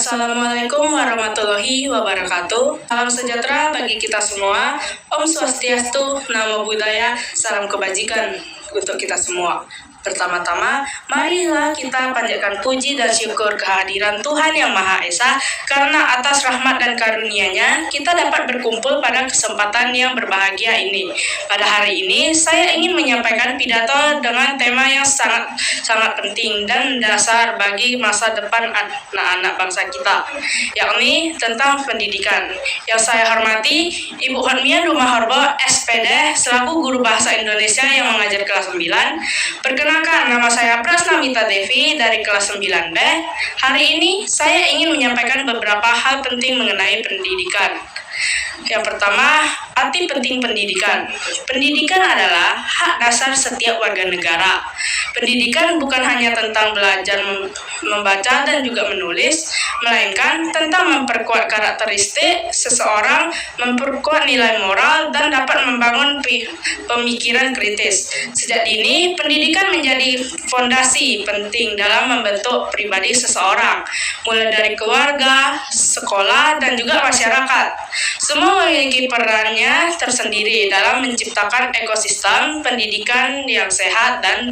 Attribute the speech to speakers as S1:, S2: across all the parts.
S1: Assalamualaikum warahmatullahi wabarakatuh. Salam sejahtera bagi kita semua. Om Swastiastu, Namo Buddhaya, salam kebajikan untuk kita semua. Pertama-tama, marilah kita panjatkan puji dan syukur kehadiran Tuhan Yang Maha Esa, karena atas rahmat dan karunia-Nya kita dapat berkumpul pada kesempatan yang berbahagia ini. Pada hari ini, saya ingin menyampaikan pidato dengan tema yang sangat penting dan dasar bagi masa depan anak-anak bangsa kita, yakni tentang pendidikan. Yang saya hormati, Ibu Hotmia Dumahorbo, SPD, selaku guru bahasa Indonesia yang mengajar kelas 9. Perkenalkan, nama saya Prasnamita Devi dari kelas 9B. Hari ini saya ingin menyampaikan beberapa hal penting mengenai pendidikan. Yang pertama, arti penting pendidikan. Pendidikan adalah hak dasar setiap warga negara. Pendidikan bukan hanya tentang belajar membaca dan juga menulis, melainkan tentang memperkuat karakteristik seseorang, memperkuat nilai moral, dan dapat membangun pemikiran kritis. Sejak dini, pendidikan menjadi fondasi penting dalam membentuk pribadi seseorang, mulai dari keluarga, sekolah, dan juga masyarakat. Semua memiliki perannya tersendiri dalam menciptakan ekosistem pendidikan yang sehat dan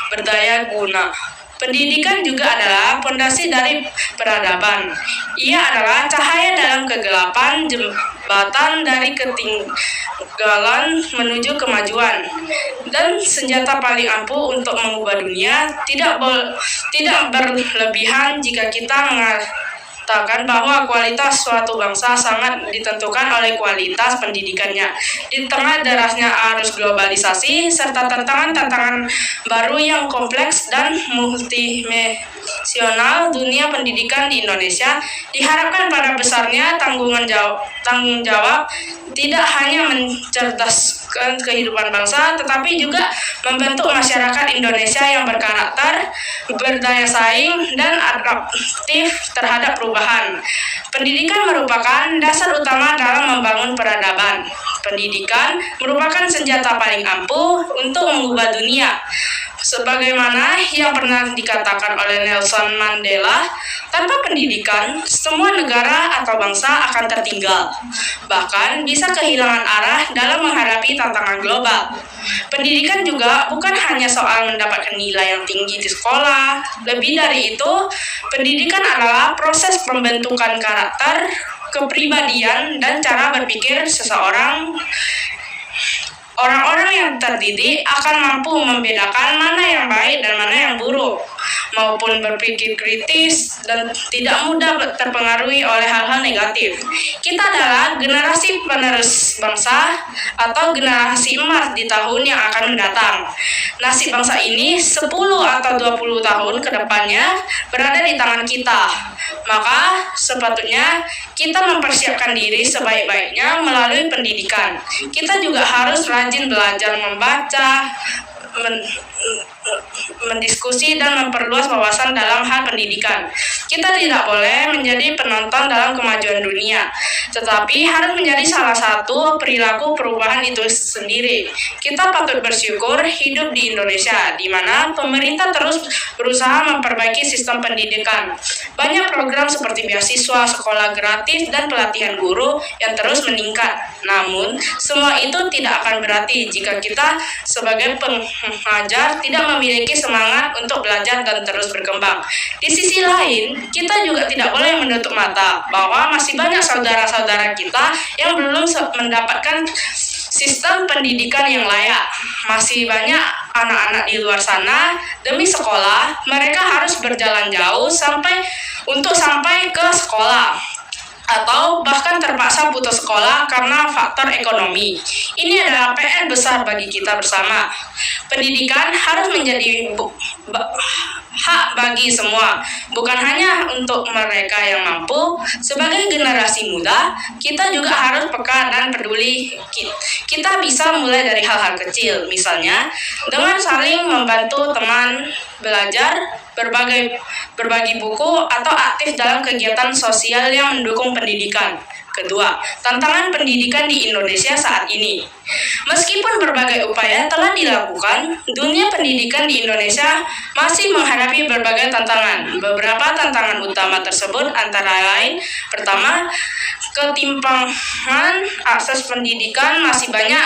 S1: berdaya guna. Pendidikan juga adalah fondasi dari peradaban. Ia adalah cahaya dalam kegelapan, jembatan dari ketinggalan menuju kemajuan, dan senjata paling ampuh untuk mengubah dunia. Tidak berlebihan jika kita mengatakan bahwa kualitas suatu bangsa sangat ditentukan oleh kualitas pendidikannya. Di tengah derasnya arus globalisasi serta tantangan-tantangan baru yang kompleks dan multidimensional, dunia pendidikan di Indonesia diharapkan pada besarnya tanggung jawab tidak hanya mencerdaskan kehidupan bangsa, tetapi juga membentuk masyarakat Indonesia yang berkarakter, berdaya saing, dan adaptif terhadap perubahan. Pendidikan merupakan dasar utama dalam membangun peradaban. Pendidikan merupakan senjata paling ampuh untuk mengubah dunia. Sebagaimana yang pernah dikatakan oleh Nelson Mandela, tanpa pendidikan, semua negara atau bangsa akan tertinggal, bahkan bisa kehilangan arah dalam menghadapi tantangan global. Pendidikan juga bukan hanya soal mendapatkan nilai yang tinggi di sekolah. Lebih dari itu, pendidikan adalah proses pembentukan karakter, kepribadian, dan cara berpikir seseorang. Orang-orang yang terdidik akan mampu membedakan mana yang baik dan mana yang buruk, maupun berpikir kritis dan tidak mudah terpengaruhi oleh hal-hal negatif. Kita adalah generasi penerus bangsa atau generasi emas di tahun yang akan mendatang. Nasib bangsa ini 10 atau 20 tahun ke depannya berada di tangan kita. Maka sepatutnya kita mempersiapkan diri sebaik-baiknya melalui pendidikan. Kita juga harus rajin belajar membaca, mendiskusi, dan memperluas wawasan dalam hal pendidikan. Kita tidak boleh menjadi penonton dalam kemajuan dunia, tetapi harus menjadi salah satu perilaku perubahan itu sendiri. Kita patut bersyukur hidup di Indonesia, di mana pemerintah terus berusaha memperbaiki sistem pendidikan. Banyak program seperti beasiswa, sekolah gratis, dan pelatihan guru yang terus meningkat. Namun, semua itu tidak akan berarti jika kita sebagai pengajar tidak memiliki semangat untuk belajar dan terus berkembang. Di sisi lain, kita juga tidak boleh menutup mata bahwa masih banyak saudara-saudara kita yang belum mendapatkan sistem pendidikan yang layak. Masih banyak anak-anak di luar sana, demi sekolah, mereka harus berjalan jauh sampai ke sekolah, atau bahkan terpaksa putus sekolah karena faktor ekonomi. Ini adalah PR besar bagi kita bersama. Pendidikan harus menjadi hak bagi semua, bukan hanya untuk mereka yang mampu. Sebagai generasi muda, kita juga harus peka dan peduli. Kita bisa mulai dari hal-hal kecil, misalnya dengan saling membantu teman belajar, berbagi buku, atau aktif dalam kegiatan sosial yang mendukung pendidikan. Kedua, tantangan pendidikan di Indonesia saat ini. Meskipun berbagai upaya telah dilakukan, dunia pendidikan di Indonesia masih menghadapi berbagai tantangan. Beberapa tantangan utama tersebut antara lain, pertama, ketimpangan akses pendidikan masih banyak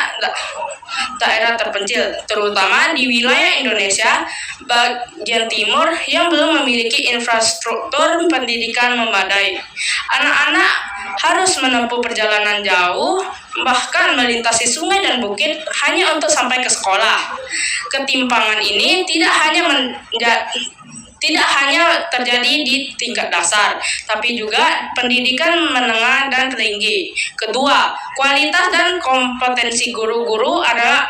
S1: daerah terpencil, terutama di wilayah Indonesia bagian timur yang belum memiliki infrastruktur pendidikan memadai. Anak-anak harus menempuh perjalanan jauh, bahkan melintasi sungai dan bukit hanya untuk sampai ke sekolah. Ketimpangan ini tidak hanya terjadi di tingkat dasar, tapi juga pendidikan menengah dan tinggi. Kedua, kualitas dan kompetensi guru-guru adalah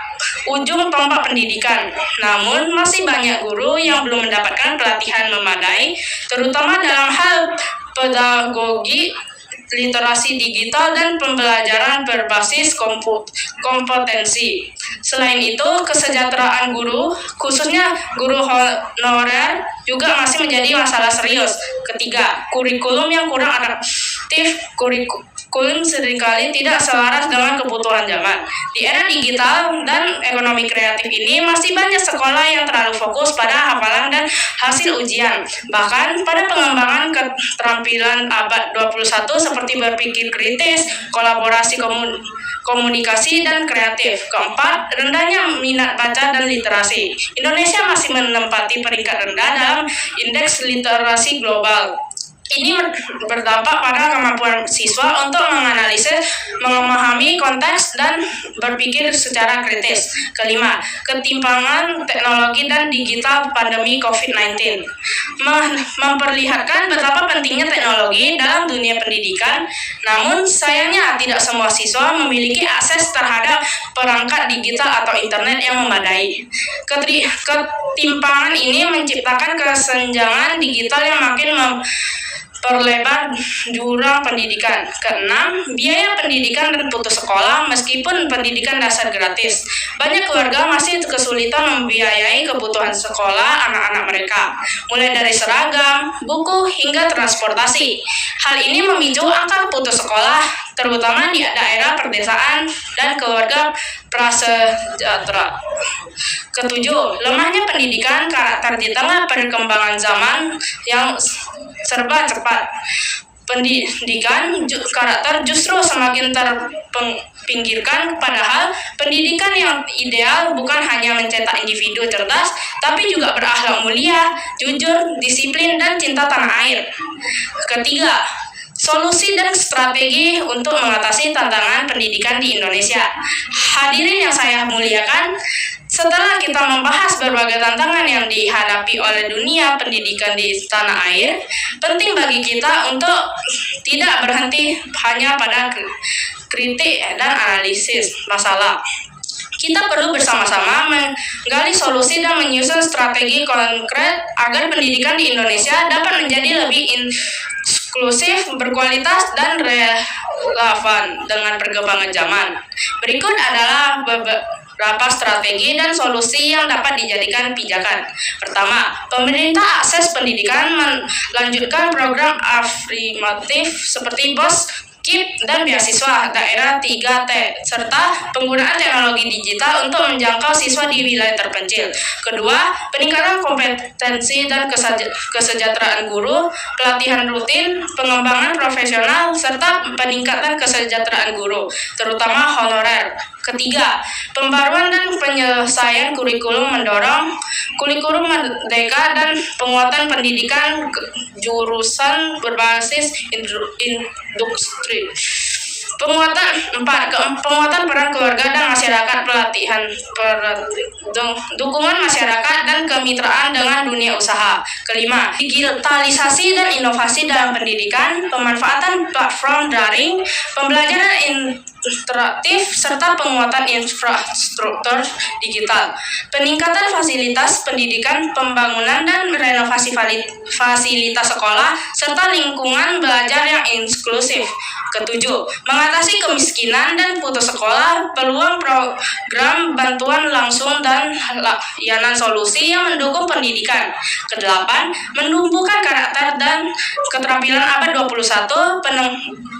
S1: ujung tombak pendidikan. Namun, masih banyak guru yang belum mendapatkan pelatihan memadai, terutama dalam hal pedagogi, literasi digital, dan pembelajaran berbasis kompetensi. Selain itu, kesejahteraan guru, khususnya guru honorer, juga masih menjadi masalah serius. Ketiga, kurikulum yang kurang adaptif. Kurikulum seringkali tidak selaras dengan kebutuhan zaman. Di era digital dan ekonomi kreatif ini, masih banyak sekolah yang terlalu fokus pada hafalan dan hasil ujian. Bahkan pada pengembangan keterampilan abad 21 seperti berpikir kritis, kolaborasi komunikasi, dan kreatif. Keempat, rendahnya minat baca dan literasi. Indonesia masih menempati peringkat rendah dalam indeks literasi global. Ini berdampak pada kemampuan siswa untuk menganalisis, memahami konteks, dan berpikir secara kritis. Kelima, ketimpangan teknologi dan digital pandemi COVID-19 memperlihatkan betapa pentingnya teknologi dalam dunia pendidikan. Namun, sayangnya tidak semua siswa memiliki akses terhadap perangkat digital atau internet yang memadai. Ketimpangan ini menciptakan kesenjangan digital yang makin perlebar jurang pendidikan. Keenam, biaya pendidikan dan putus sekolah meskipun pendidikan dasar gratis. Banyak keluarga masih kesulitan membiayai kebutuhan sekolah anak-anak mereka, mulai dari seragam, buku, hingga transportasi. Hal ini memicu angka putus sekolah, terutama di daerah pedesaan dan keluarga prasejahtera. Ketujuh, lemahnya pendidikan karakter di tengah perkembangan zaman yang serba cepat. Pendidikan karakter justru semakin terpinggirkan, padahal pendidikan yang ideal bukan hanya mencetak individu cerdas, tapi juga berakhlak mulia, jujur, disiplin, dan cinta tanah air. Ketiga, solusi dan strategi untuk mengatasi tantangan pendidikan di Indonesia. Hadirin yang saya muliakan, setelah kita membahas berbagai tantangan yang dihadapi oleh dunia pendidikan di tanah air, penting bagi kita untuk tidak berhenti hanya pada kritik dan analisis masalah. Kita perlu bersama-sama menggali solusi dan menyusun strategi konkret agar pendidikan di Indonesia dapat menjadi lebih inklusif, berkualitas, dan relevan dengan perkembangan zaman. Berikut adalah beberapa strategi dan solusi yang dapat dijadikan pijakan. Pertama, pemerintah akses pendidikan melanjutkan program afirmatif seperti BOS, KIP, dan beasiswa daerah 3T, serta penggunaan teknologi digital untuk menjangkau siswa di wilayah terpencil. Kedua, peningkatan kompetensi dan kesejahteraan guru, pelatihan rutin, pengembangan profesional, serta peningkatan kesejahteraan guru, terutama honorer. Ketiga, pembaruan dan penyelesaian kurikulum mendorong kurikulum merdeka dan penguatan pendidikan jurusan berbasis industri. Penguatan peran keluarga dan masyarakat, dukungan masyarakat dan kemitraan dengan dunia usaha. Kelima, digitalisasi dan inovasi dalam pendidikan, pemanfaatan platform daring, pembelajaran interaktif, serta penguatan infrastruktur digital. Peningkatan fasilitas pendidikan, pembangunan dan renovasi fasilitas sekolah, serta lingkungan belajar yang inklusif. Ketujuh, mengatasi kemiskinan dan putus sekolah, peluang program bantuan langsung dan layanan solusi yang mendukung pendidikan. Kedelapan, menumbuhkan karakter dan keterampilan abad 21,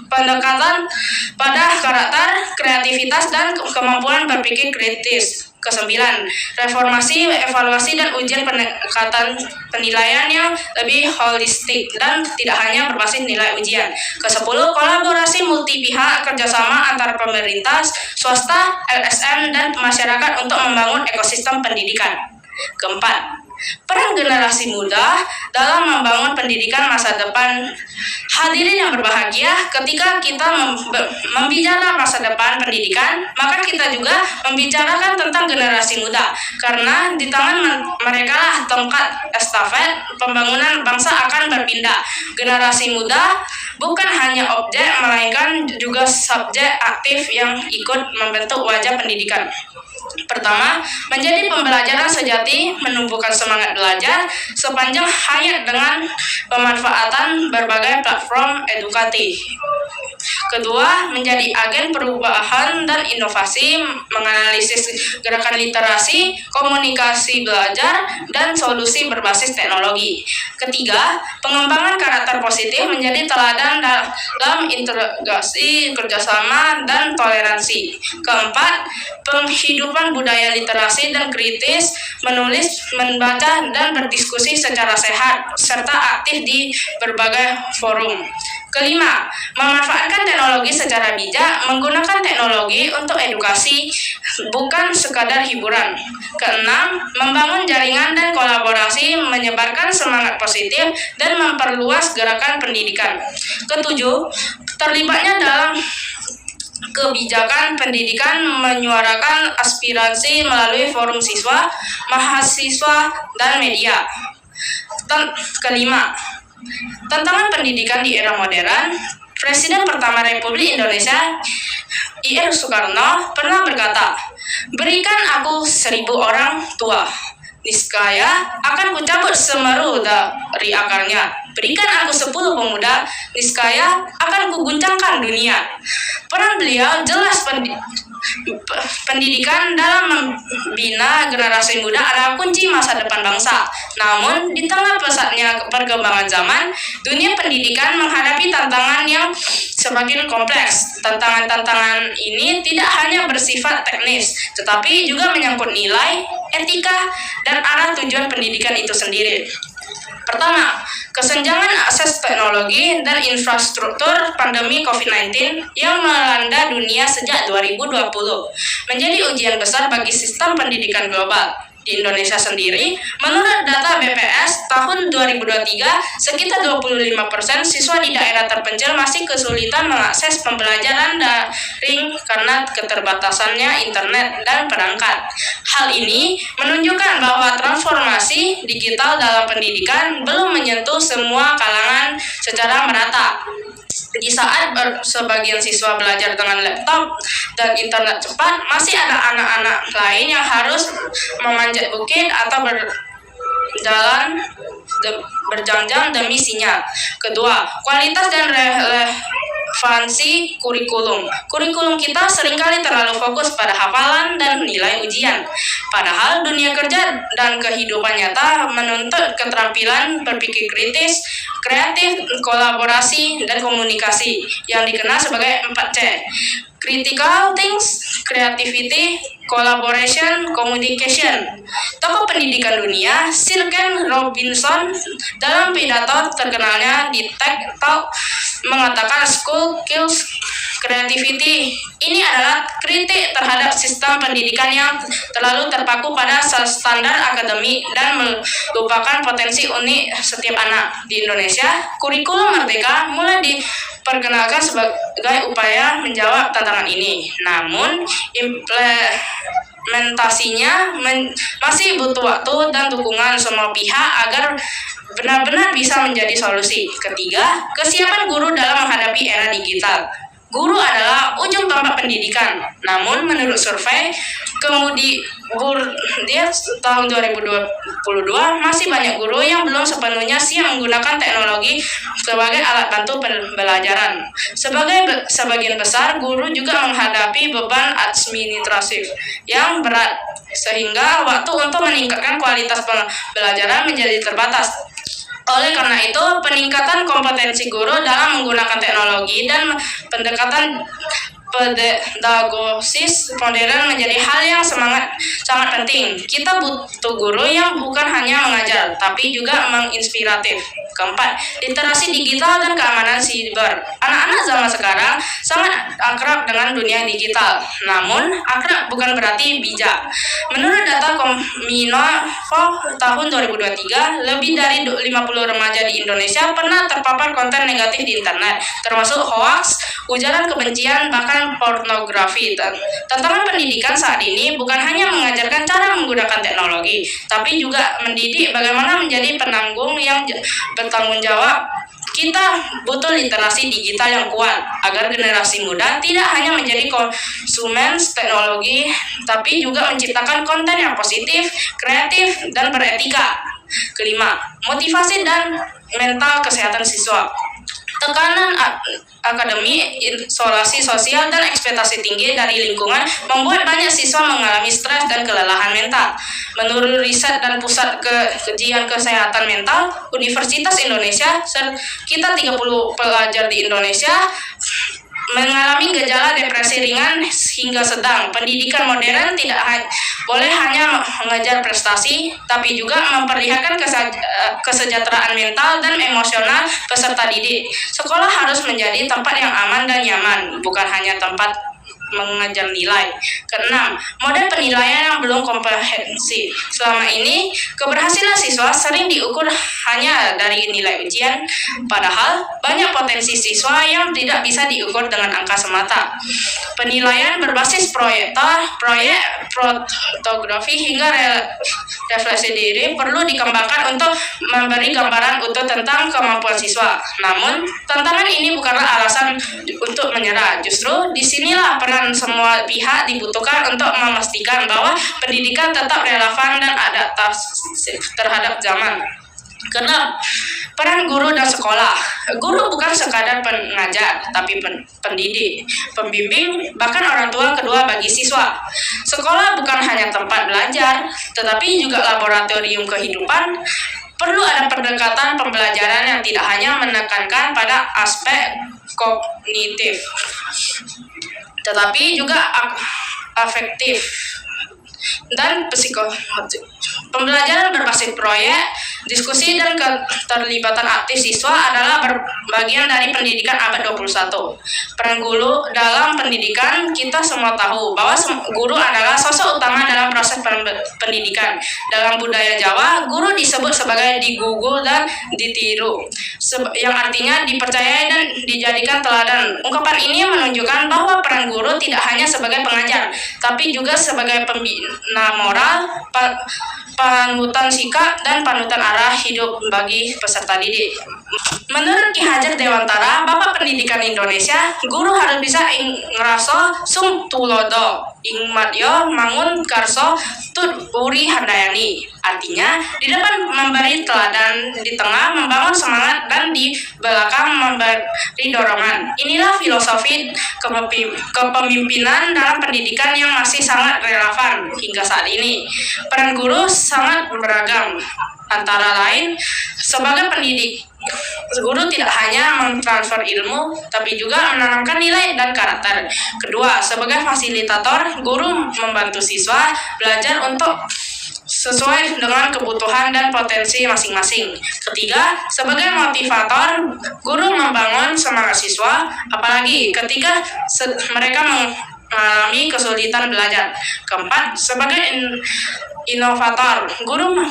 S1: pendekatan pada karakter, kreativitas, dan kemampuan berpikir kritis. Kesembilan, reformasi, evaluasi, dan ujian pendekatan penilaian yang lebih holistik dan tidak hanya berbasis nilai ujian. Kesepuluh, kolaborasi multi pihak, kerjasama antara pemerintah, swasta, LSM, dan masyarakat untuk membangun ekosistem pendidikan. Keempat, peran generasi muda dalam membangun pendidikan masa depan. Hadirin yang berbahagia, ketika kita membicarakan masa depan pendidikan, maka kita juga membicarakan tentang generasi muda, karena di tangan mereka lah tongkat estafet pembangunan bangsa akan berpindah. Generasi muda bukan hanya objek, melainkan juga subjek aktif yang ikut membentuk wajah pendidikan. Pertama, menjadi pembelajaran sejati, menumbuhkan semangat belajar sepanjang hayat dengan pemanfaatan berbagai platform edukatif. Kedua, menjadi agen perubahan dan inovasi, menganalisis gerakan literasi, komunikasi belajar, dan solusi berbasis teknologi. Ketiga, pengembangan karakter positif, menjadi teladan dalam integrasi, kerjasama, dan toleransi. Keempat, penghidupan budaya literasi dan kritis, menulis, membaca, dan berdiskusi secara sehat, serta aktif di berbagai forum. Kelima, memanfaatkan teknologi secara bijak, menggunakan teknologi untuk edukasi, bukan sekadar hiburan. Keenam, membangun jaringan dan kolaborasi, menyebarkan semangat positif, dan memperluas gerakan pendidikan. Ketujuh, terlibatnya dalam kebijakan pendidikan, menyuarakan aspirasi melalui forum siswa, mahasiswa, dan media. Kelima, tantangan pendidikan di era modern. Presiden pertama Republik Indonesia, Ir Soekarno, pernah berkata, "Berikan aku 1000 orang tua, niscaya akan kucabut semeru dari akarnya. Berikan aku 10 pemuda, niscaya akan kuguncangkan dunia." Peran beliau jelas, pendidikan dalam membina generasi muda adalah kunci masa depan bangsa. Namun, di tengah pesatnya perkembangan zaman, dunia pendidikan menghadapi tantangan yang semakin kompleks. Tantangan-tantangan ini tidak hanya bersifat teknis, tetapi juga menyangkut nilai, etika, dan arah tujuan pendidikan itu sendiri. Pertama, kesenjangan akses teknologi dan infrastruktur. Pandemi COVID-19 yang melanda dunia sejak 2020 menjadi ujian besar bagi sistem pendidikan global. Di Indonesia sendiri, menurut data BPS tahun 2023, sekitar 25% siswa di daerah terpencil masih kesulitan mengakses pembelajaran daring karena keterbatasannya internet dan perangkat. Hal ini menunjukkan bahwa transformasi digital dalam pendidikan belum menyentuh semua kalangan secara merata. Di saat sebagian siswa belajar dengan laptop dan internet cepat, masih ada anak-anak lain yang harus memanjat bukit atau berjam-jam demi sinyal. Kedua, kualitas dan relevansi kurikulum. Kurikulum kita seringkali terlalu fokus pada hafalan dan nilai ujian. Padahal dunia kerja dan kehidupan nyata menuntut keterampilan berpikir kritis, kreatif, kolaborasi, dan komunikasi yang dikenal sebagai 4C. Critical Things, Creativity, Collaboration, Communication. Tokoh pendidikan dunia, Sir Ken Robinson, dalam pidato terkenalnya di TED Talk mengatakan school kills creativity. Ini adalah kritik terhadap sistem pendidikan yang terlalu terpaku pada standar akademik dan melupakan potensi unik setiap anak. Di Indonesia, kurikulum merdeka mulai diperkenalkan sebagai upaya menjawab tantangan ini. Namun, implementasinya masih butuh waktu dan dukungan semua pihak agar benar-benar bisa menjadi solusi. Ketiga, kesiapan guru dalam menghadapi era digital. Guru adalah ujung tombak pendidikan. Namun menurut survei Kemudian tahun 2022 masih banyak guru yang belum sepenuhnya siap menggunakan teknologi sebagai alat bantu pembelajaran. Sebagian besar guru juga menghadapi beban administratif yang berat, sehingga waktu untuk meningkatkan kualitas pembelajaran menjadi terbatas. Oleh karena itu, peningkatan kompetensi guru dalam menggunakan teknologi dan pendekatan pedagogisis modern menjadi hal yang sangat penting. Kita butuh guru yang bukan hanya mengajar, tapi juga menginspiratif. Keempat, literasi digital dan keamanan siber. Anak-anak zaman sekarang sangat akrab dengan dunia digital. Namun, akrab bukan berarti bijak. Menurut data Kominfo tahun 2023, lebih dari 50 remaja di Indonesia pernah terpapar konten negatif di internet, termasuk hoaks, ujaran kebencian, bahkan pornografi. Tantangan pendidikan saat ini bukan hanya mengajarkan cara menggunakan teknologi, tapi juga mendidik bagaimana menjadi penanggung yang bertanggung jawab. Kita butuh literasi digital yang kuat agar generasi muda tidak hanya menjadi konsumen teknologi, tapi juga menciptakan konten yang positif, kreatif, dan beretika. Kelima, motivasi dan mental kesehatan siswa. Tekanan akademik, isolasi sosial, dan ekspektasi tinggi dari lingkungan membuat banyak siswa mengalami stres dan kelelahan mental. Menurut riset dan Pusat Kajian Kesehatan Mental Universitas Indonesia, sekitar 30 pelajar di Indonesia mengalami gejala depresi ringan hingga sedang. Pendidikan modern tidak boleh hanya mengejar prestasi, tapi juga memperlihatkan kesejahteraan mental dan emosional peserta didik. Sekolah harus menjadi tempat yang aman dan nyaman, bukan hanya tempat mengajar nilai. Keenam, model penilaian yang belum komprehensif. Selama ini, keberhasilan siswa sering diukur hanya dari nilai ujian, padahal banyak potensi siswa yang tidak bisa diukur dengan angka semata. Penilaian berbasis proyek fotografi hingga refleksi diri perlu dikembangkan untuk memberi gambaran utuh tentang kemampuan siswa. Namun, tantangan ini bukanlah alasan untuk menyerah. Justru disinilah peran semua pihak dibutuhkan untuk memastikan bahwa pendidikan tetap relevan dan adaptasi terhadap zaman. Keenam, peran guru dan sekolah. Guru bukan sekadar pengajar, tapi pendidik, pembimbing, bahkan orang tua kedua bagi siswa. Sekolah bukan hanya tempat belajar, tetapi juga laboratorium kehidupan. Perlu ada pendekatan pembelajaran yang tidak hanya menekankan pada aspek kognitif, tetapi juga afektif dan psikomotorik. Pembelajaran berbasis proyek, diskusi, dan keterlibatan aktif siswa adalah bagian dari pendidikan abad 21. Peran guru dalam pendidikan, kita semua tahu bahwa guru adalah sosok utama dalam proses pendidikan. Dalam budaya Jawa, guru disebut sebagai digugu dan ditiru, yang artinya dipercayai dan dijadikan teladan. Ungkapan ini menunjukkan bahwa peran guru tidak hanya sebagai pengajar, tapi juga sebagai pembina moral, panutan sikap, dan panutan arah hidup bagi peserta didik. Menurut Ki Hajar Dewantara, Bapak Pendidikan Indonesia, guru harus bisa ngraso sung tulodo, ing madya mangun karso tut uri handayani. Artinya, di depan memberi teladan, di tengah membangun semangat, dan di belakang memberi dorongan. Inilah filosofi kepemimpinan dalam pendidikan yang masih sangat relevan hingga saat ini. Peran guru sangat beragam, antara lain sebagai pendidik. Guru tidak hanya mentransfer ilmu, tapi juga menanamkan nilai dan karakter. Kedua, sebagai fasilitator, guru membantu siswa belajar untuk sesuai dengan kebutuhan dan potensi masing-masing. Ketiga, sebagai motivator, guru membangun semangat siswa, apalagi ketika mereka mengalami kesulitan belajar. Keempat, sebagai inovator, guru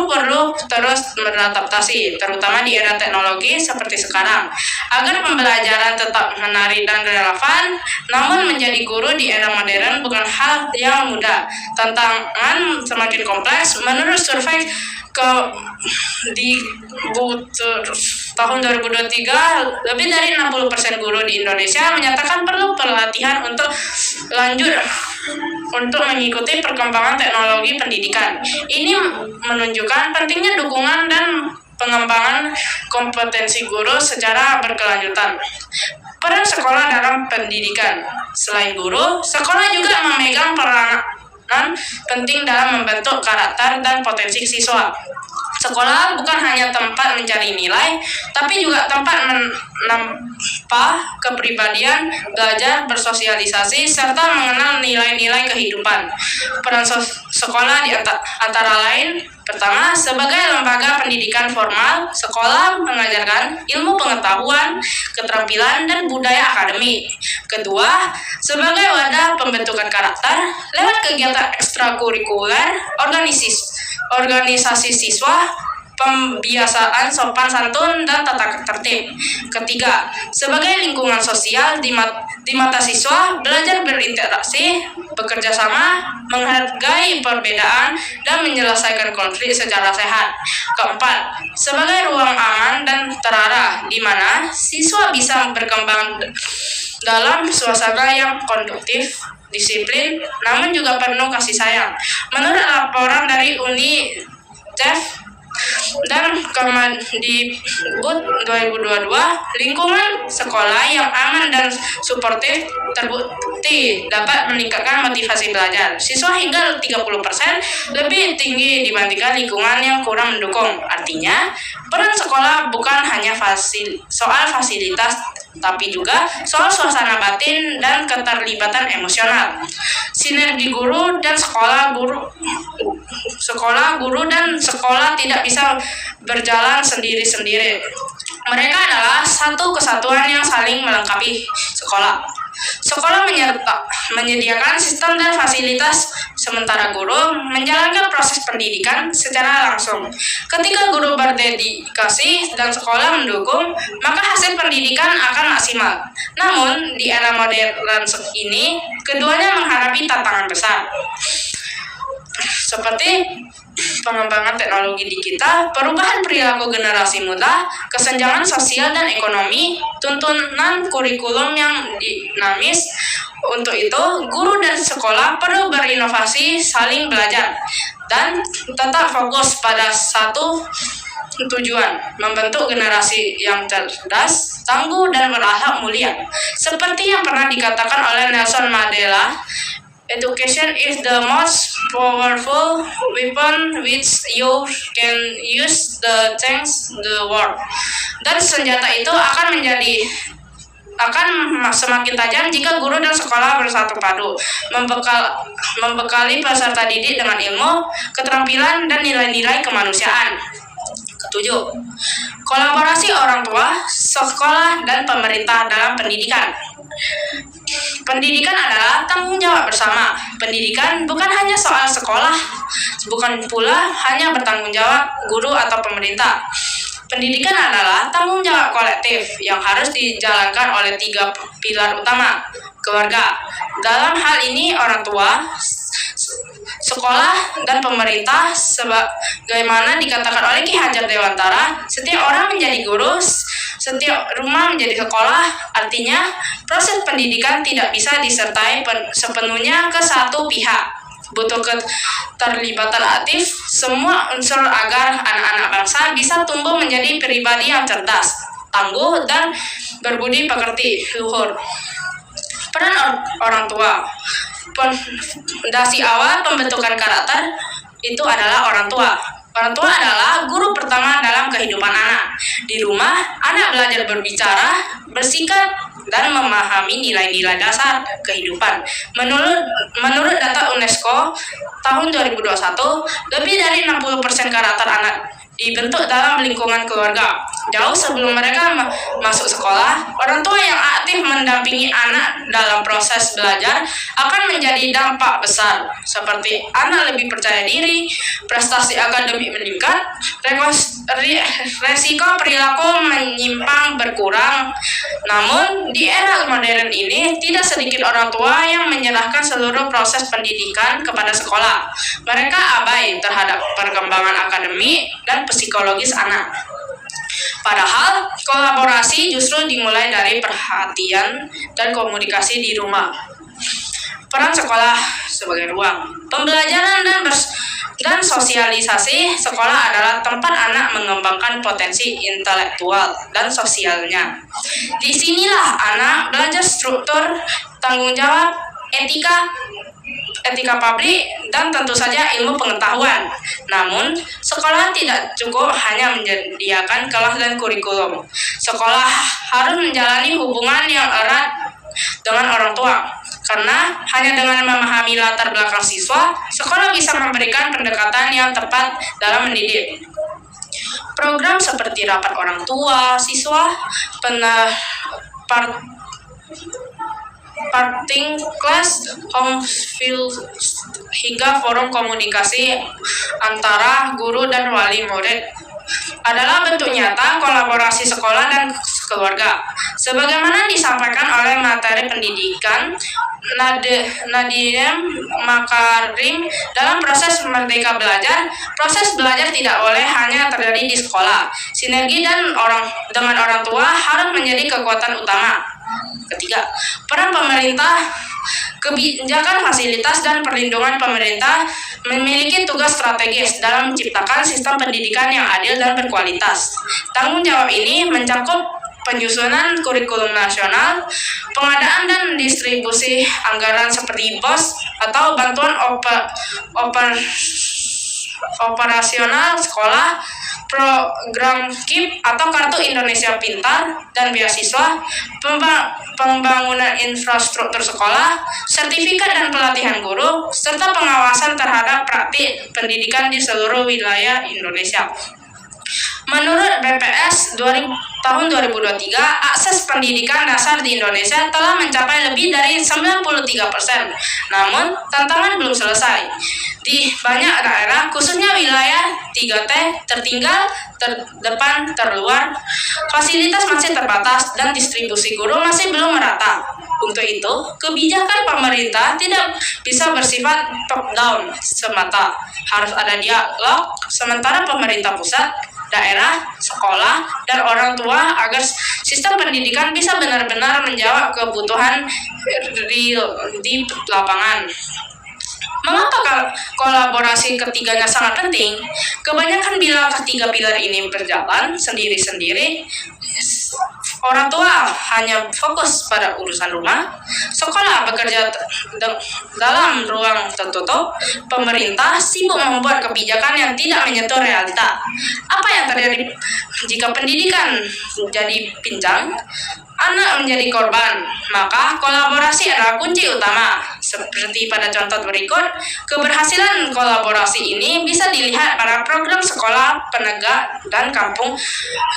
S1: perlu terus beradaptasi, terutama di era teknologi seperti sekarang, agar pembelajaran tetap menarik dan relevan. Namun menjadi guru di era modern bukan hal yang mudah. Tantangan semakin kompleks. Menurut survei tahun 2023, lebih dari 60% guru di Indonesia menyatakan perlu pelatihan untuk mengikuti perkembangan teknologi pendidikan. Ini menunjukkan pentingnya dukungan dan pengembangan kompetensi guru secara berkelanjutan. Peran sekolah dalam pendidikan. Selain guru, sekolah juga memegang peranan penting dalam membentuk karakter dan potensi siswa. Sekolah bukan hanya tempat mencari nilai, tapi juga tempat menambah kepribadian, belajar, bersosialisasi, serta mengenal nilai-nilai kehidupan. Peran sekolah di antara lain, pertama, sebagai lembaga pendidikan formal, sekolah mengajarkan ilmu pengetahuan, keterampilan, dan budaya akademik. Kedua, sebagai wadah pembentukan karakter lewat kegiatan ekstrakurikuler, organisasi siswa, pembiasaan sopan santun, dan tata tertib. Ketiga, sebagai lingkungan sosial di mata siswa, belajar berinteraksi, bekerja sama, menghargai perbedaan, dan menyelesaikan konflik secara sehat. Keempat, sebagai ruang aman dan terarah di mana siswa bisa berkembang dalam suasana yang konduktif, disiplin, namun juga penuh kasih sayang. Menurut laporan dari UNICEF dan Kemendikbud 2022, lingkungan sekolah yang aman dan suportif terbukti dapat meningkatkan motivasi belajar siswa hingga 30% lebih tinggi dibandingkan lingkungan yang kurang mendukung. Artinya, peran sekolah bukan hanya soal fasilitas, tapi juga soal suasana batin dan keterlibatan emosional. Sinergi guru dan guru dan sekolah tidak bisa berjalan sendiri-sendiri. Mereka adalah satu kesatuan yang saling melengkapi. Sekolah menyediakan sistem dan fasilitas, sementara guru menjalankan proses pendidikan secara langsung. Ketika guru berdedikasi dan sekolah mendukung, maka hasil pendidikan akan maksimal. Namun, di era modern ini, keduanya menghadapi tantangan besar, seperti pengembangan teknologi digital, perubahan perilaku generasi muda, kesenjangan sosial dan ekonomi, tuntunan kurikulum yang dinamis. Untuk itu, guru dan sekolah perlu berinovasi, saling belajar, dan tetap fokus pada satu tujuan, membentuk generasi yang cerdas, tangguh, dan berakhlak mulia. Seperti yang pernah dikatakan oleh Nelson Mandela, education is the most powerful weapon which you can use to change the world. Dan senjata itu akan semakin tajam jika guru dan sekolah bersatu padu, membekali peserta didik dengan ilmu, keterampilan, dan nilai-nilai kemanusiaan. Ketujuh, kolaborasi orang tua, sekolah, dan pemerintah dalam pendidikan. Pendidikan adalah tanggung jawab bersama. Pendidikan bukan hanya soal sekolah, bukan pula hanya bertanggung jawab guru atau pemerintah. Pendidikan adalah tanggung jawab kolektif yang harus dijalankan oleh 3 pilar utama. Keluarga, dalam hal ini orang tua, sekolah, dan pemerintah. Sebagaimana dikatakan oleh Ki Hajar Dewantara, setiap orang menjadi guru, setiap rumah menjadi sekolah. Artinya, proses pendidikan tidak bisa disertai sepenuhnya ke satu pihak. Butuh keterlibatan aktif semua unsur agar anak-anak bangsa bisa tumbuh menjadi pribadi yang cerdas, tangguh, dan berbudi pekerti luhur. Peran orang tua. Fondasi awal pembentukan karakter itu adalah orang tua. Orang tua adalah guru pertama dalam kehidupan anak. Di rumah, anak belajar berbicara, bersikap, dan memahami nilai-nilai dasar kehidupan. Menurut data UNESCO tahun 2021, lebih dari 60% karakter anak dibentuk dalam lingkungan keluarga. Jauh sebelum mereka masuk sekolah, orang tua yang aktif mendampingi anak dalam proses belajar akan menjadi dampak besar, seperti anak lebih percaya diri, prestasi akademik meningkat, resiko perilaku menyimpang berkurang. Namun, di era modern ini, tidak sedikit orang tua yang menyerahkan seluruh proses pendidikan kepada sekolah. Mereka abai terhadap perkembangan akademik dan psikologis anak. Padahal kolaborasi justru dimulai dari perhatian dan komunikasi di rumah. Peran sekolah sebagai ruang pembelajaran dan sosialisasi. Sekolah adalah tempat anak mengembangkan potensi intelektual dan sosialnya. Disinilah anak belajar struktur, tanggung jawab, etika publik, dan tentu saja ilmu pengetahuan. Namun, sekolah tidak cukup hanya menyediakan kelas dan kurikulum. Sekolah harus menjalani hubungan yang erat dengan orang tua. Karena hanya dengan memahami latar belakang siswa, sekolah bisa memberikan pendekatan yang tepat dalam mendidik. Program seperti rapat orang tua, siswa, parting class, home field, hingga forum komunikasi antara guru dan wali murid adalah bentuk nyata kolaborasi sekolah dan keluarga. Sebagaimana disampaikan oleh materi pendidikan Nadiem Makarim dalam proses Merdeka Belajar, proses belajar tidak boleh hanya terjadi di sekolah. Sinergi dengan orang tua harus menjadi kekuatan utama. Ketiga, peran pemerintah. Kebijakan, fasilitas, dan perlindungan pemerintah memiliki tugas strategis dalam menciptakan sistem pendidikan yang adil dan berkualitas. Tanggung jawab ini mencakup penyusunan kurikulum nasional, pengadaan dan distribusi anggaran seperti BOS atau bantuan operasional sekolah, program KIP atau Kartu Indonesia Pintar, dan beasiswa, pembangunan infrastruktur sekolah, sertifikat dan pelatihan guru, serta pengawasan terhadap praktik pendidikan di seluruh wilayah Indonesia. Menurut BPS tahun 2023, akses pendidikan dasar di Indonesia telah mencapai lebih dari 93%. Namun, tantangan belum selesai. Di banyak daerah, khususnya wilayah 3T, tertinggal, terdepan, terluar, fasilitas masih terbatas, dan distribusi guru masih belum merata. Untuk itu, kebijakan pemerintah tidak bisa bersifat top-down semata. Harus ada dialog sementara pemerintah pusat, daerah, sekolah, dan orang tua agar sistem pendidikan bisa benar-benar menjawab kebutuhan real di lapangan. Mengapa kolaborasi ketiganya sangat penting? Kebanyakan bila ketiga pilar ini berjalan sendiri-sendiri, orang tua hanya fokus pada urusan rumah, sekolah bekerja dalam ruang tertutup, pemerintah sibuk membuat kebijakan yang tidak menyentuh realita. Apa yang terjadi jika pendidikan menjadi pincang, anak menjadi korban? Maka kolaborasi adalah kunci utama. Seperti pada contoh berikut, keberhasilan kolaborasi ini bisa dilihat pada program sekolah penegak dan kampung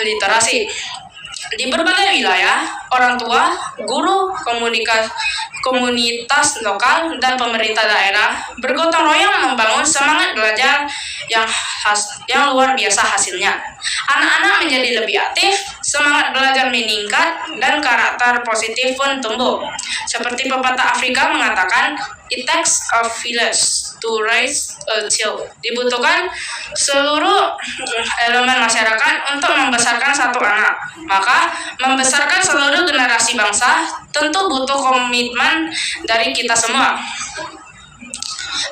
S1: literasi. Di berbagai wilayah, orang tua, guru, komunitas lokal, dan pemerintah daerah bergotong royong membangun semangat belajar yang luar biasa hasilnya. Anak-anak menjadi lebih aktif, semangat belajar meningkat, dan karakter positif pun tumbuh. Seperti pepatah Afrika mengatakan, "It takes a village to raise a child." Dibutuhkan seluruh elemen masyarakat untuk membesarkan satu anak. Maka, membesarkan seluruh generasi bangsa tentu butuh komitmen dari kita semua.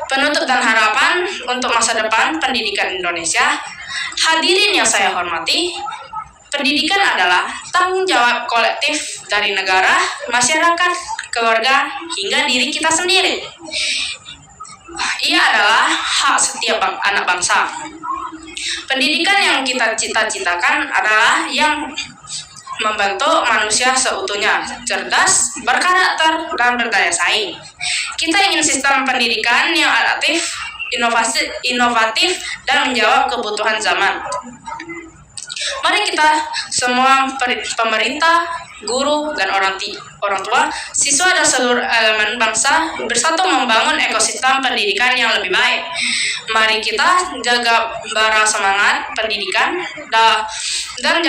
S1: Penutup dan harapan untuk masa depan pendidikan Indonesia. Hadirin yang saya hormati, pendidikan adalah tanggung jawab kolektif dari negara, masyarakat, keluarga, hingga diri kita sendiri. Ia adalah hak setiap anak bangsa. Pendidikan yang kita cita-citakan adalah yang membentuk manusia seutuhnya, cerdas, berkarakter, dan berdaya saing. Kita ingin sistem pendidikan yang adaptif, inovatif, dan menjawab kebutuhan zaman. Mari kita semua, pemerintah, guru, dan orang tua, siswa, dan seluruh elemen bangsa bersatu membangun ekosistem pendidikan yang lebih baik. Mari kita jaga bara semangat pendidikan dan